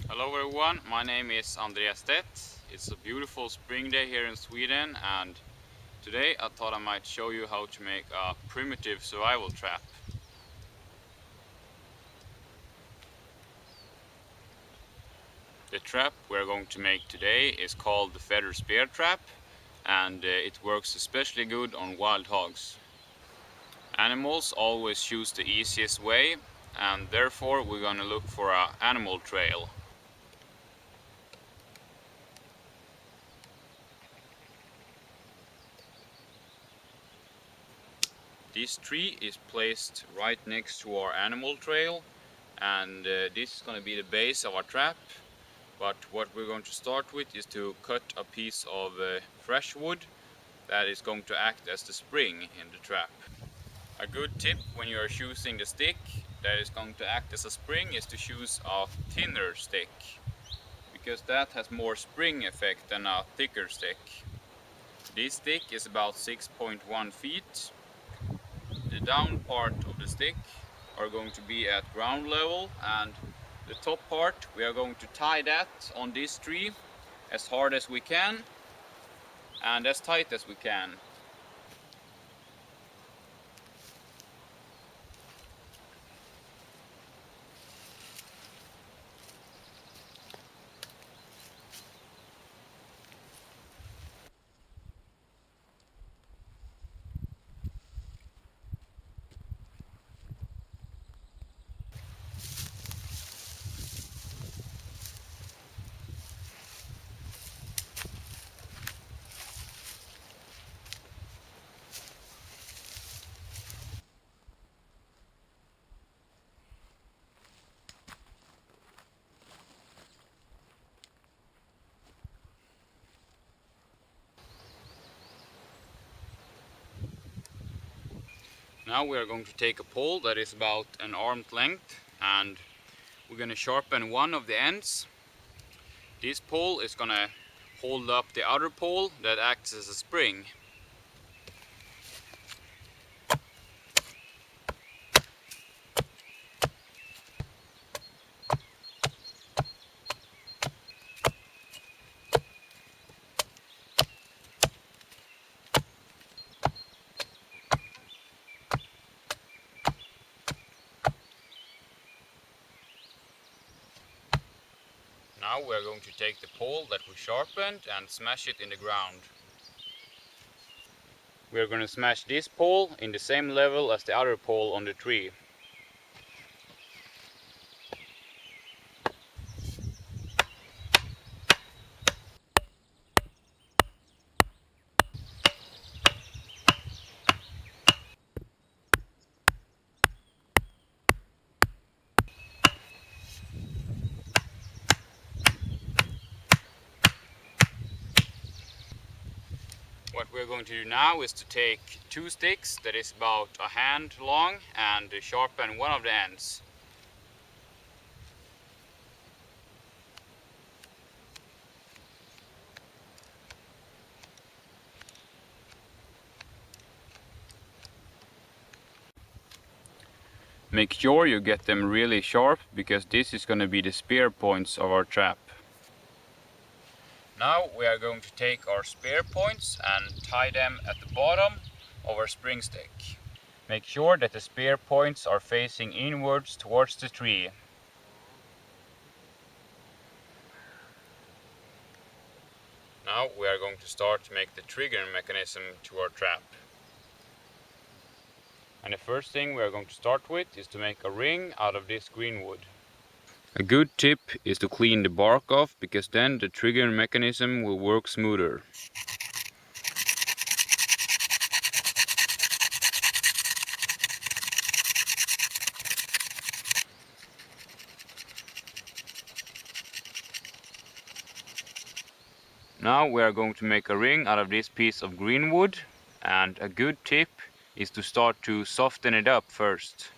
Hello everyone, my name is Andreas Stedt. It's a beautiful spring day here in Sweden, and today I thought I might show you how to make a primitive survival trap. The trap we're going to make today is called the feather spear trap, and it works especially good on wild hogs. Animals always choose the easiest way, and therefore we're going to look for an animal trail. This tree is placed right next to our animal trail, and this is going to be the base of our trap. But what we're going to start with is to cut a piece of fresh wood that is going to act as the spring in the trap. A good tip when you are choosing the stick that is going to act as a spring is to choose a thinner stick, because that has more spring effect than a thicker stick. This stick is about 6.1 feet. The down part of the stick are going to be at ground level, and the top part we are going to tie that on this tree as hard as we can and as tight as we can. Now we are going to take a pole that is about an arm's length, and we're going to sharpen one of the ends. This pole is going to hold up the other pole that acts as a spring. Now we are going to take the pole that we sharpened and smash it in the ground. We are going to smash this pole in the same level as the other pole on the tree. What we're going to do now is to take two sticks that is about a hand long and sharpen one of the ends. Make sure you get them really sharp, because this is going to be the spear points of our trap. Now we are going to take our spear points and tie them at the bottom of our spring stick. Make sure that the spear points are facing inwards towards the tree. Now we are going to start to make the trigger mechanism to our trap. And the first thing we are going to start with is to make a ring out of this green wood. A good tip is to clean the bark off, because then the trigger mechanism will work smoother. Now we are going to make a ring out of this piece of green wood, and a good tip is to start to soften it up first.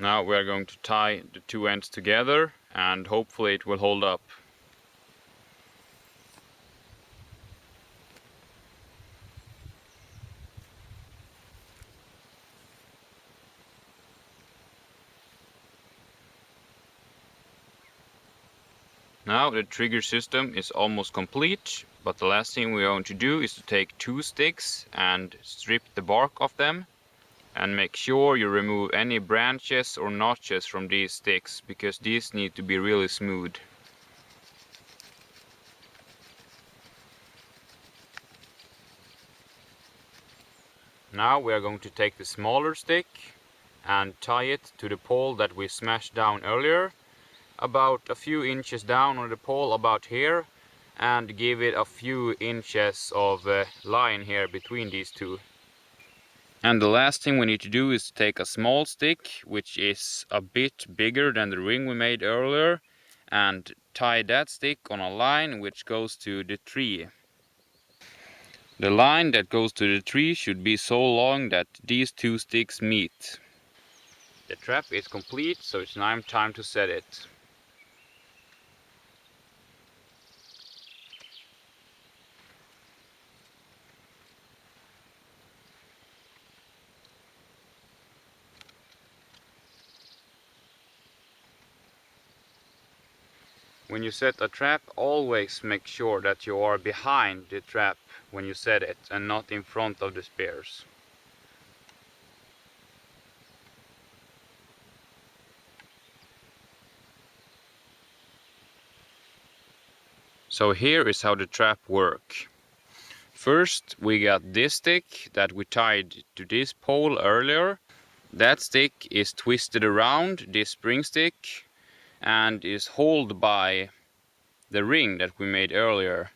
Now we are going to tie the two ends together, and hopefully it will hold up. Now the trigger system is almost complete, but the last thing we're going to do is to take 2 sticks and strip the bark off them. And make sure you remove any branches or notches from these sticks, because these need to be really smooth. Now we are going to take the smaller stick and tie it to the pole that we smashed down earlier, about a few inches down on the pole, about here, and give it a few inches of line here between these two. And the last thing we need to do is to take a small stick, which is a bit bigger than the ring we made earlier, and tie that stick on a line which goes to the tree. The line that goes to the tree should be so long that these 2 sticks meet. The trap is complete, so it's now time to set it. When you set a trap, always make sure that you are behind the trap when you set it and not in front of the spears. So here is how the trap works. First we got this stick that we tied to this pole earlier. That stick is twisted around this spring stick and is held by the ring that we made earlier.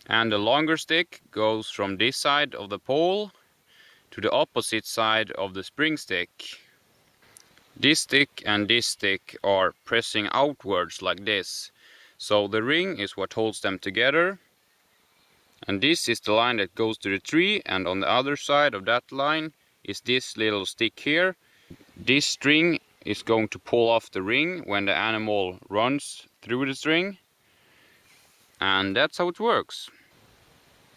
And the longer stick goes from this side of the pole to the opposite side of the spring stick. This stick and this stick are pressing outwards like this, so the ring is what holds them together. And this is the line that goes to the tree, and on the other side of that line is this little stick here. This string is going to pull off the ring when the animal runs through the string. And that's how it works.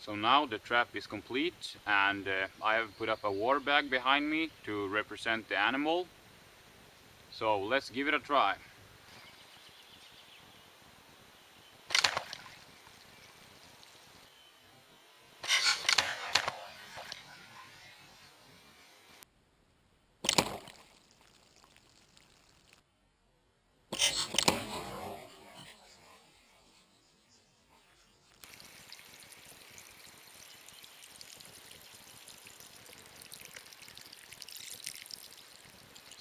So now the trap is complete, and I have put up a water bag behind me to represent the animal. So let's give it a try.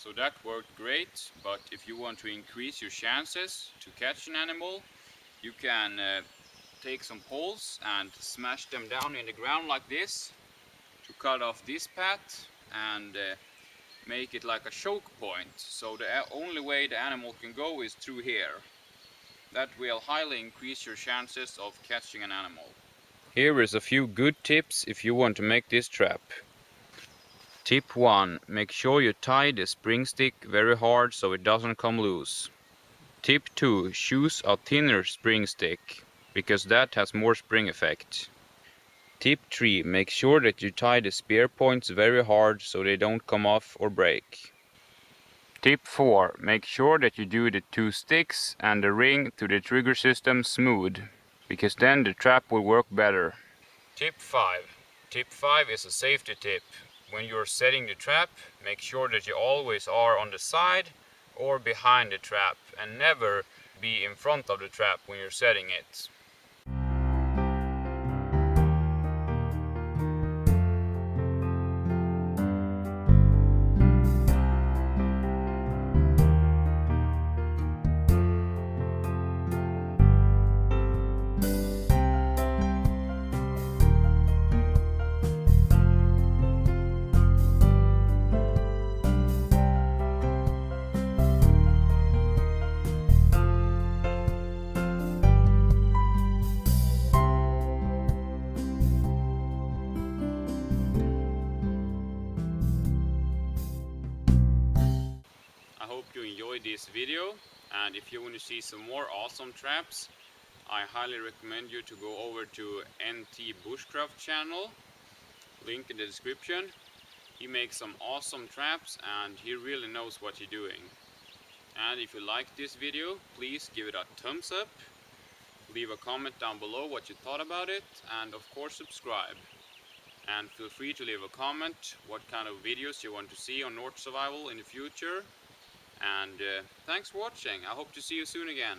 So that worked great, but if you want to increase your chances to catch an animal, you can take some poles and smash them down in the ground like this to cut off this path and make it like a choke point. So the only way the animal can go is through here. That will highly increase your chances of catching an animal. Here is a few good tips if you want to make this trap. Tip 1. Make sure you tie the spring stick very hard so it doesn't come loose. Tip 2. Choose a thinner spring stick, because that has more spring effect. Tip 3. Make sure that you tie the spear points very hard so they don't come off or break. Tip 4. Make sure that you do the 2 sticks and the ring to the trigger system smooth, because then the trap will work better. Tip 5. Tip 5 is a safety tip. When you're setting the trap, make sure that you always are on the side or behind the trap, and never be in front of the trap when you're setting it. I hope you enjoyed this video, and if you want to see some more awesome traps, I highly recommend you to go over to NT Bushcraft channel, link in the description. He makes some awesome traps and he really knows what he's doing. And if you like this video, please give it a thumbs up leave a comment down below what you thought about it, and of course subscribe. And feel free to leave a comment what kind of videos you want to see on NorthSurvival in the future. And thanks for watching. I hope to see you soon again.